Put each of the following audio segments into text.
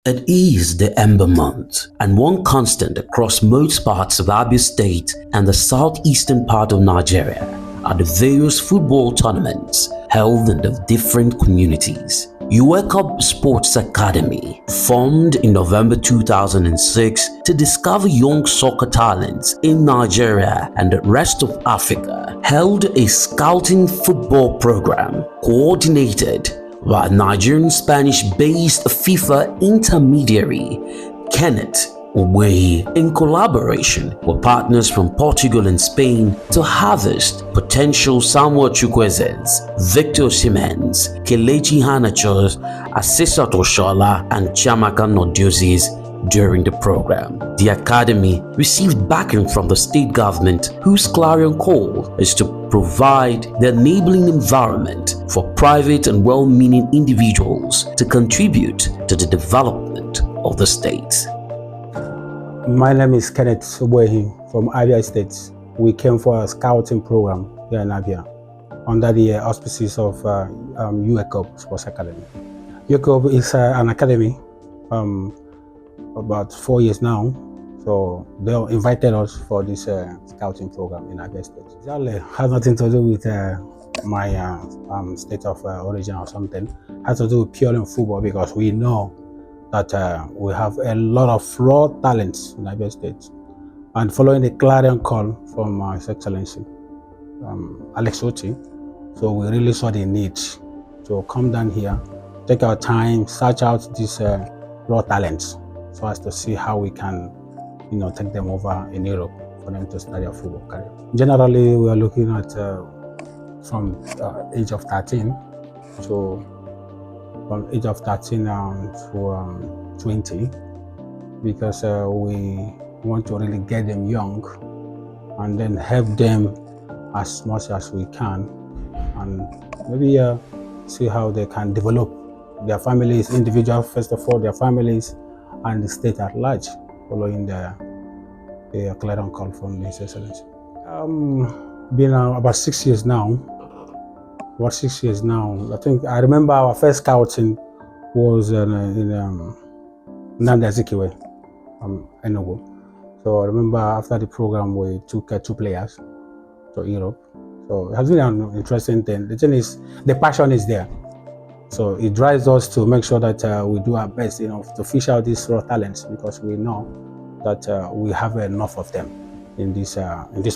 It is the Ember Month, and one constant across most parts of Abia State and the southeastern part of Nigeria are the various football tournaments held in the different communities. UECOB Sports Academy, formed in November 2006 to discover young soccer talents in Nigeria and the rest of Africa, held a scouting football program coordinated by Nigerian-Spanish based FIFA intermediary Kenneth Ogbuehi in collaboration with partners from Portugal and Spain to harvest potential Samuel Chukwueze's, Victor Osimhen's, Kelechi Iheanacho's, Asisat Oshoala and Chiamaka Nnadozi's during the program. The Academy received backing from the state government, whose clarion call is to provide the enabling environment for private and well-meaning individuals to contribute to the development of the state. My name is Kenneth Ogbuehi from Abia State. We came for a scouting program here in Abia under the auspices of UECOB Sports Academy. UECOB is an academy about 4 years now, so they invited us for this scouting program in Abia State. It has nothing to do with my state of origin or something. It has to do with purely football, because we know that we have a lot of raw talents in Abia State. And following the clarion call from His Excellency Alex Oti, so we really saw the need to come down here, take our time, search out these raw talents, so as to see how we can, take them over in Europe for them to study a football career. Generally, we are looking at from age of 13 to from age of 13 to 20, because we want to really get them young and then help them as much as we can, and maybe see how they can develop their families, individual first of all, their families, and the state at large, following the clarion call from His Excellency. Been about 6 years now. About 6 years now. I think I remember our first scouting was in Nnamdi Azikiwe, Enugu. So I remember after the program we took 2 players to Europe. So it has been an interesting thing. The thing is, the passion is there. So it drives us to make sure that we do our best, to fish out these raw talents, because we know that we have enough of them in this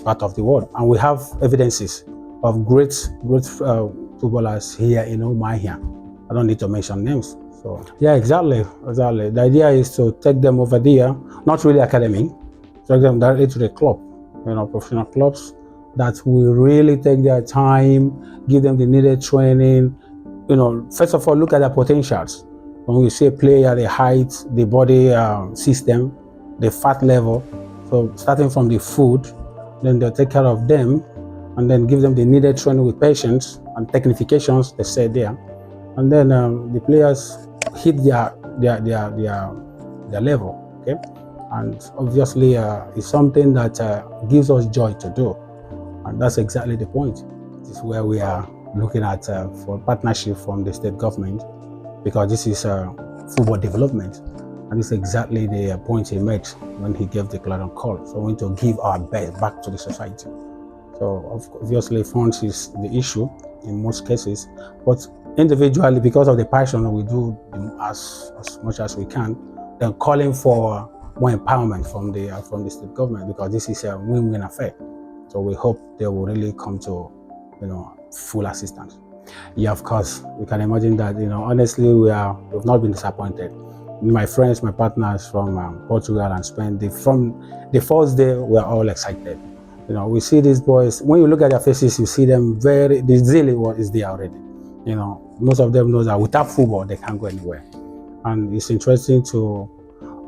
part of the world, and we have evidences of great footballers here in Umuahia. I don't need to mention names. So yeah, exactly. The idea is to take them over there, not really academy, take them directly to the club, professional clubs that will really take their time, give them the needed training. First of all, look at their potentials. When we see a player, the height, the body system, the fat level, so starting from the food, then they'll take care of them and then give them the needed training with patience and technifications, they say there. And then the players hit their level, okay? And obviously it's something that gives us joy to do. And that's exactly the point. This is where we are looking at for partnership from the state government, because this is football development, and this is exactly the point he made when he gave the clarion call. So we need to give our best back to the society. So obviously funds is the issue in most cases, but individually, because of the passion, we do as much as we can, then calling for more empowerment from the state government, because this is a win-win affair. So we hope they will really come to full assistance. Yeah, of course, you can imagine that, honestly, we've not been disappointed. My friends, my partners from Portugal and Spain, from the first day, we're all excited. We see these boys, when you look at their faces, you see them the zeal is there already. Most of them know that without football, they can't go anywhere. And it's interesting to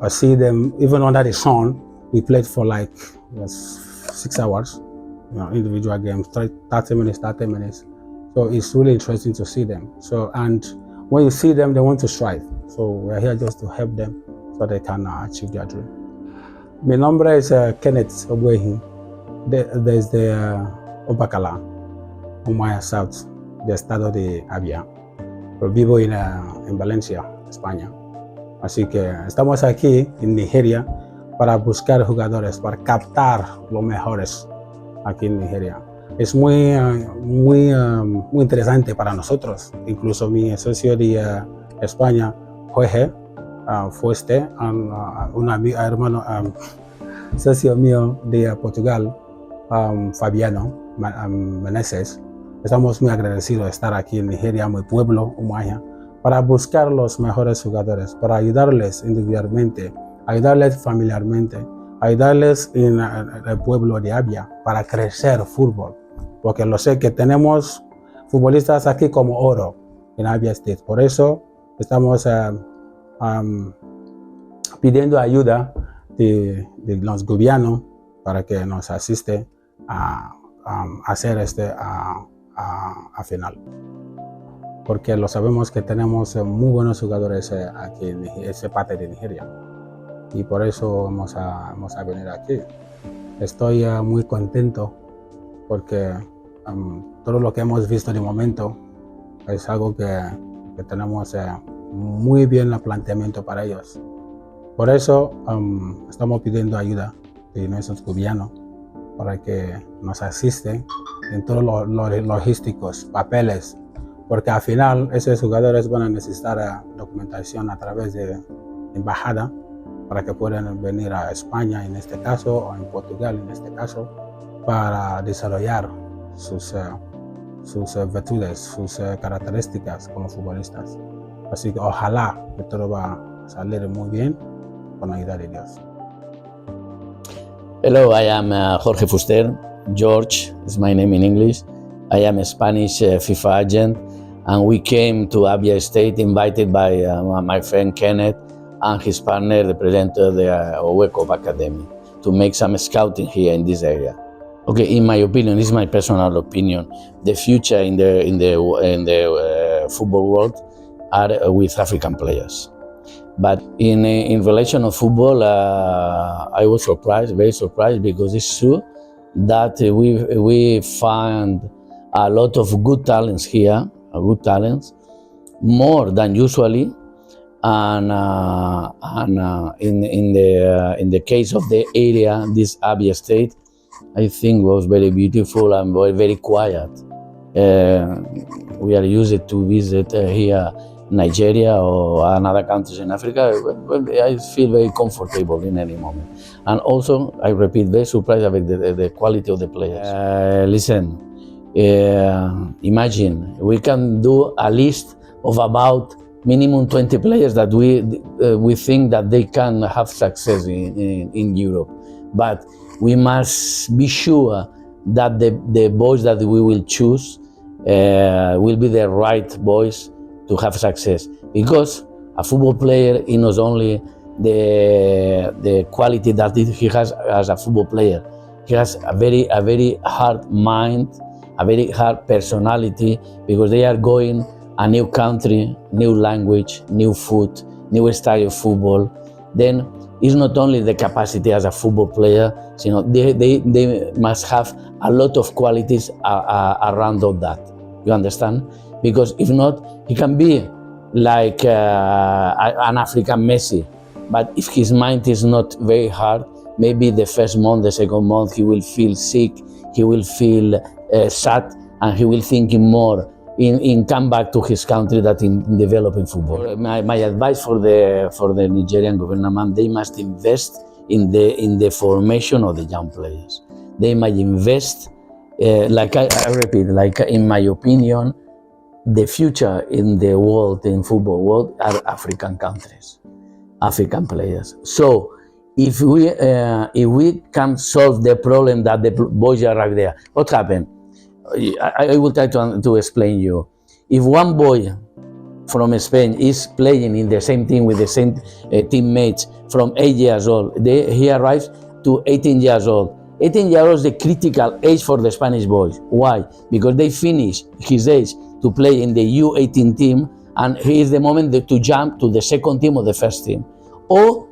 see them, even under the sun. We played for like 6 hours, individual games, 30 minutes. So it's really interesting to see them. So, and when you see them, they want to strive. So we're here just to help them so they can achieve their dream. My number is Kenneth Ogbuehi. There's the Obakala, Umuahia South, the estado de Abia. Vivo in Valencia, España. Así que estamos aquí en Nigeria para buscar jugadores, para captar los mejores aquí en Nigeria. Es muy interesante para nosotros. Incluso mi socio de España, Jorge, Fiesta, un hermano, socio mío de Portugal, Fabiano Meneses. Estamos muy agradecidos de estar aquí en Nigeria, mi pueblo, Umuahia, para buscar los mejores jugadores, para ayudarles individualmente, ayudarles familiarmente, ayudarles en el pueblo de Abia para crecer fútbol. Porque lo sé que tenemos futbolistas aquí como oro en Abia State. Por eso estamos pidiendo ayuda de los gobiernos para que nos asiste a hacer a final. Porque lo sabemos que tenemos muy buenos jugadores aquí en esa parte de Nigeria. Y por eso vamos a venir aquí. Estoy muy contento porque todo lo que hemos visto de momento es algo que tenemos muy bien el planteamiento para ellos. Por eso estamos pidiendo ayuda de nuestros gobiernos para que nos asisten en todos los logísticos, papeles, porque al final esos jugadores van a necesitar documentación a través de embajada para que puedan venir a España en este caso o en Portugal en este caso para desarrollar sus virtudes, sus características como futbolistas. Así que ojalá que todo va a salir muy bien con la ayuda de Dios. Hello, I am Jorge Fuster. George is my name in English. I am a Spanish FIFA agent, and we came to Abia State invited by my friend Kenneth and his partner, the president of the UECOB Academy, to make some scouting here in this area. Okay, in my opinion, this is my personal opinion, the future in the football world are with African players. But in relation of football, I was surprised, very surprised, because it's true that we find a lot of good talents here, good talents, more than usually. And in the case of the area, this Abia State, I think was very beautiful and very quiet. We are used to visit here Nigeria or another countries in Africa. I feel very comfortable in any moment. And also, I repeat, very surprised about the quality of the players. Listen, imagine, we can do a list of about minimum 20 players that we think that they can have success in Europe. But we must be sure that the boys that we will choose will be the right boys to have success. Because a football player is not only the quality that he has as a football player, he has a very hard mind, a very hard personality, because they are going a new country, new language, new food, new style of football. Then it's not only the capacity as a football player, you know, they must have a lot of qualities around all that. You understand? Because if not, he can be like an African Messi. But if his mind is not very hard, maybe the first month, the second month, he will feel sick, he will feel sad, and he will think more in come back to his country than in developing football. My advice for the Nigerian government, they must invest in the formation of the young players. They might invest, like I repeat, like in my opinion, the future in the world, in football world, are African countries, African players. So if we can solve the problem that the boys arrive there, what happened? I will try to explain you. If one boy from Spain is playing in the same team with the same teammates from 8 years old, he arrives to 18 years old. 18 years old is the critical age for the Spanish boys. Why? Because they finish his age to play in the U18 team, and he is the moment to jump to the second team or the first team. Or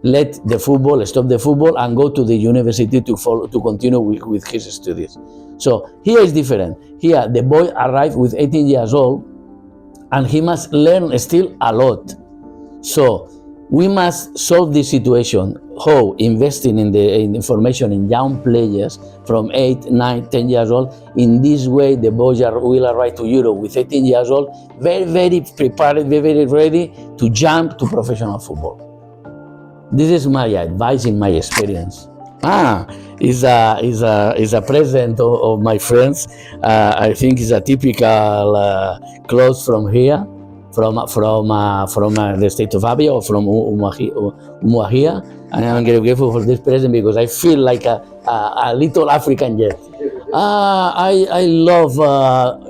let the football, stop the football, and go to the university to continue with his studies. So here is different. Here the boy arrived with 18 years old, and he must learn still a lot. So we must solve this situation. How? Investing in the information in young players from 8, 9, 10 years old. In this way, the boys will arrive to Europe with 18 years old, very, very prepared, very, very ready to jump to professional football. This is my advice in my experience. Is a present of my friends. I think it's a typical clothes from here, from the state of Abia or from Umuahia. And I'm very grateful for this present because I feel like a little African yet. I love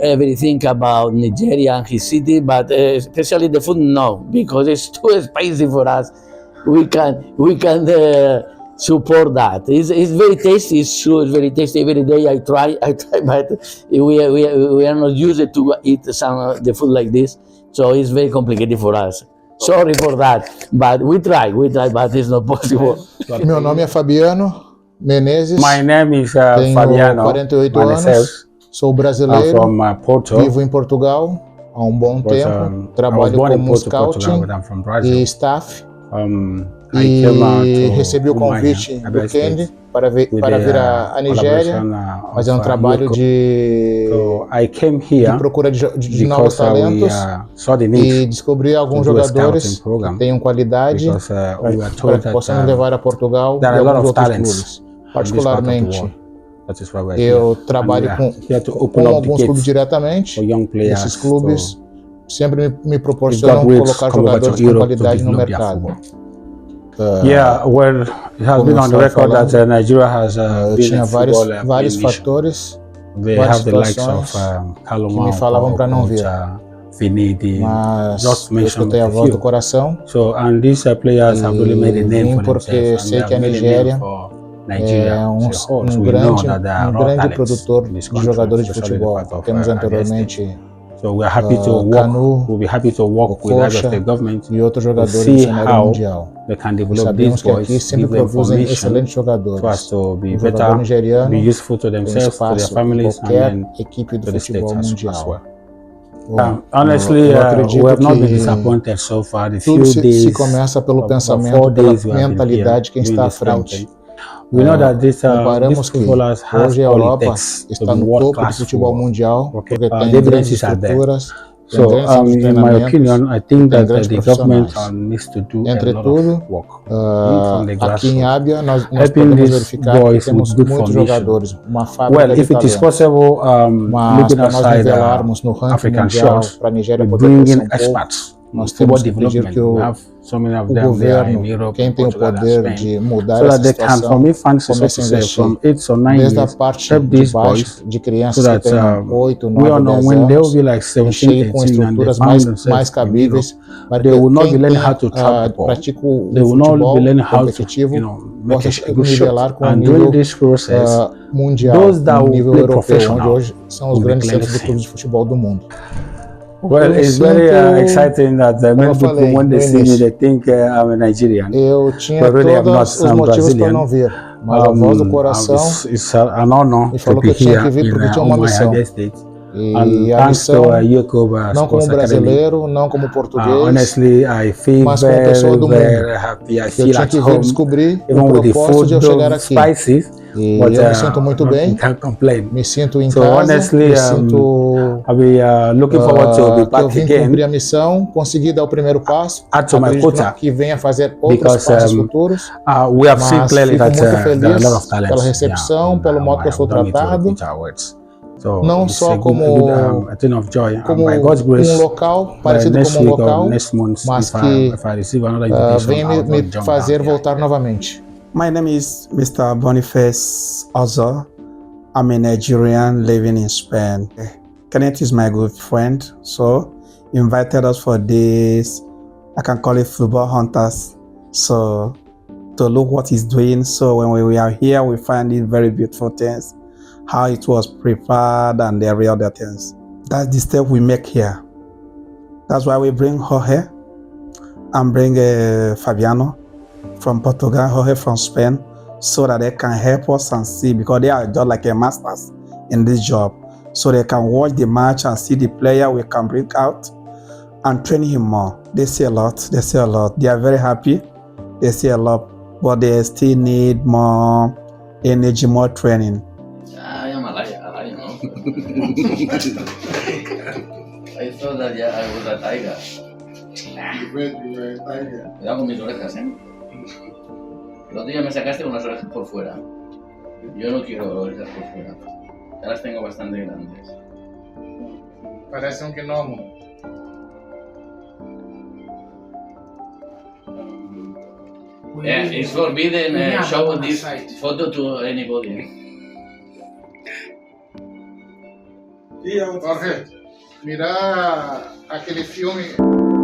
everything about Nigeria and his city, but especially the food, no, because it's too spicy for us. We can support that. It's very tasty. It's true. It's very tasty. Every day I try, but we are not used to eat the food like this, so it's very complicated for us. Sorry for that, but we try, but it's not possible. Meu nome é Fabiano Menezes. My name is tenho Fabiano 48 anos. Sou brasileiro. Vivo em Portugal há bom tempo. Trabalho como scouting e staff. E recebi o convite do Kenneth para vir à Nigéria, fazer trabalho de procura de novos talentos e descobrir alguns jogadores que tenham qualidade para que possamos levar a Portugal e alguns outros clubes. Particularmente, eu trabalho com alguns clubes diretamente. Esses clubes sempre me proporcionam colocar jogadores com qualidade no mercado. Well, it has been on the record that Nigeria has tinha vários fatores, várias situações que me falavam para não vir. Mas eu escutei a voz do coração. And these players have really made a name for porque sei que a Nigéria é um grande produtor de jogadores de futebol. Temos anteriormente So we are happy to work. We'll be happy to work with the state government to see how they can develop these boys, give them information for us to be better, be useful to themselves, to their families, and then to the state as well. Honestly, we have not been disappointed so far. The few days, se começa pelo pensamento, pela mentalidade quem está à frente. We know that comparamos que hoje a Europa está no topo do futebol mundial porque tem grandes estruturas, so in my opinion, I think that the government needs to do a lot of work. Aqui em Abia nós podemos verificar que temos muitos jogadores, uma fábrica de talentos. Mas para nós nivelarmos no ranking mundial, para a Nigéria poder crescer pouco, nós temos que pedir que o governo, quem tem o poder de mudar essa situação, comece a investir desde a parte de baixo, de crianças que têm 8, 9, 10 anos, e cheguem com estruturas mais cabíveis, para que quem pratica o futebol competitivo possa nivelar com o nível mundial, o nível europeu, onde hoje são os grandes centros de clubes de futebol do mundo. Well, it's very exciting that many people, when they see me, they think I'm a Nigerian. Eu tinha todos os motivos para não vir, mas a voz do coração me falou que eu tinha que vir porque tinha uma missão. E a missão, não como brasileiro, não como português, mas como pessoa do mundo. Eu tinha que vir descobrir o propósito de eu chegar aqui. E eu me sinto muito bem, me sinto em casa, me sinto que eu vim cumprir a missão, consegui dar o primeiro passo, que venha fazer outros passos futuros, mas fico muito feliz pela recepção, pelo modo que eu sou tratado, não só como um local, parecido com um local, mas que venha me fazer voltar novamente. My name is Mr. Boniface Ozo. I'm a Nigerian living in Spain. Kenneth is my good friend, so he invited us for this, I can call it football hunters, so to look what he's doing. So when we are here, we find it very beautiful things, how it was prepared and the real other things. That's the step we make here. That's why we bring Jorge and bring Fabiano from Portugal, Jorge from Spain, so that they can help us and see, because they are just like a masters in this job. So they can watch the match and see the player we can bring out and training him more. They say a lot. They say a lot. They are very happy. They say a lot, but they still need more energy, more training. I am a lion, no? I thought that I was a tiger. You were a tiger. Cuidado con mis orejas, ¿eh? El otro día me sacaste con las orejas por fuera. Yo no quiero orejas por fuera. Ya las tengo bastante grandes. Parece un gnomo. Yeah, it's forbidden show this photo to anybody. Jorge, mira aquele filme.